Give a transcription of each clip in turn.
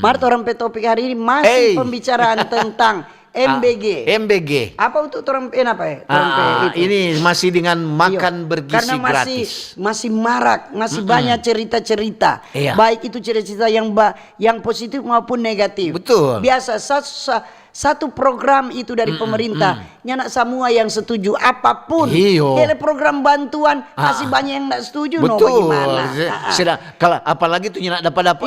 Mari orang topik hari ini masih pembicaraan tentang MBG. MBG. Apa untuk orang apa ya? Ini masih dengan makan bergizi karena gratis. Masih marak, masih banyak cerita-cerita. Baik itu cerita-cerita yang positif maupun negatif. Betul. Biasa satu program itu dari pemerintah, nyanak semua yang setuju apapun. Hele program bantuan masih banyak yang tidak setuju. Betul. Bagaimana? Kalau apalagi tuh nyanak dapat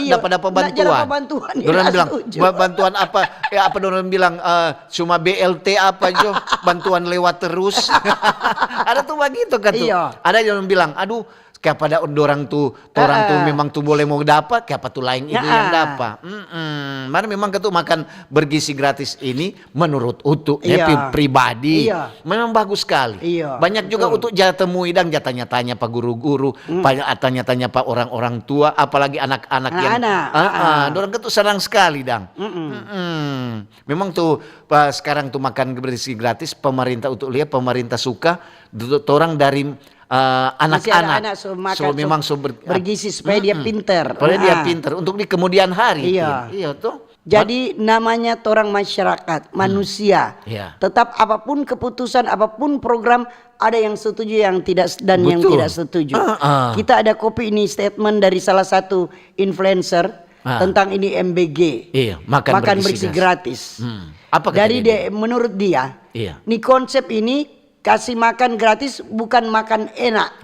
bantuan. Orang bilang bantuan apa? Ya apa orang bilang cuma BLT apa jo, bantuan lewat terus. Ada tuh begitu kan tuh. Ada yang bilang, aduh kayak pada orang tuh memang tuh boleh mau dapat, kayak apa tuh lain itu yang dapat. Mana memang ketuk makan bergizi gratis ini menurut Utu pribadi memang bagus sekali. Banyak juga Utu temui dan tanya-tanya pak guru-guru, banyak tanya-tanya pak orang-orang tua, apalagi anak-anak yang orang ketuk senang sekali dang. Memang tuh sekarang tuh makan bergizi gratis pemerintah Utu lihat pemerintah suka orang dari anak-anak memang bergizi supaya dia pinter. Supaya dia pinter untuk di kemudian hari. Iya tuh. Jadi namanya orang masyarakat, manusia. Tetap apapun keputusan, apapun program ada yang setuju, yang tidak dan yang tidak setuju. Kita ada kopi ini statement dari salah satu influencer tentang ini MBG. Makan bergizi gratis. Jadi menurut dia, ini konsep ini kasih makan gratis bukan makan enak.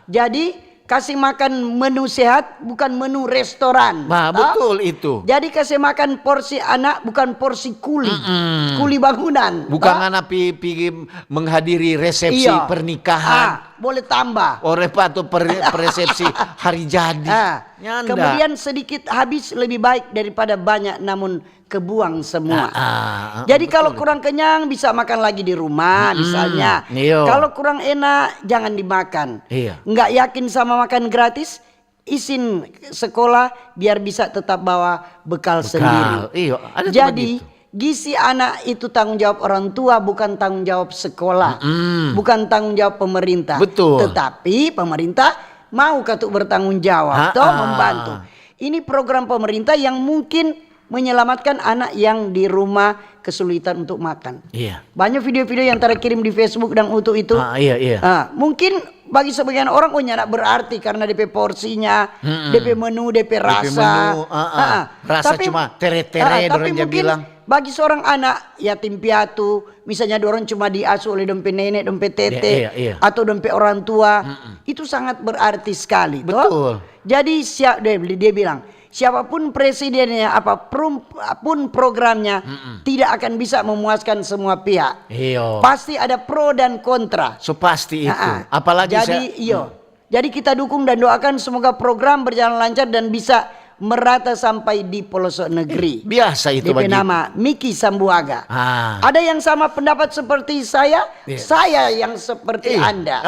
Jadi kasih makan menu sehat bukan menu restoran. Betul itu. Jadi kasih makan porsi anak bukan porsi kuli. Kuli bangunan. Bukan anak pergi menghadiri resepsi pernikahan. Boleh tambah. Atau resepsi hari jadi. Kemudian sedikit habis lebih baik daripada banyak namun kebuang semua. Jadi kalau kurang kenyang bisa makan lagi di rumah misalnya. Kalau kurang enak jangan dimakan. Nggak yakin sama makan gratis, izin sekolah biar bisa tetap bawa bekal sendiri. Jadi gizi anak itu tanggung jawab orang tua, bukan tanggung jawab sekolah, bukan tanggung jawab pemerintah. Tetapi pemerintah mau katuk bertanggung jawab atau membantu. Ini program pemerintah yang mungkin menyelamatkan anak yang di rumah kesulitan untuk makan. Banyak video-video yang terkirim di Facebook dan untuk itu. Mungkin bagi sebagian orang nyanak berarti karena DP porsinya, DP menu, DP rasa. Rasa tapi, cuma tere-tere tapi mungkin bilang. Bagi seorang anak yatim piatu, misalnya orang cuma diasuh oleh dompet nenek, dompet tete, atau dompet orang tua, itu sangat berarti sekali. Betul. Jadi dia bilang, siapapun presidennya, apapun programnya, tidak akan bisa memuaskan semua pihak. Pasti ada pro dan kontra. Pasti itu. Apalagi jadi kita dukung dan doakan semoga program berjalan lancar dan bisa merata sampai di pelosok negeri. Biasa itu DP nama Miki Sambuaga. Ada yang sama pendapat seperti saya yang seperti Anda.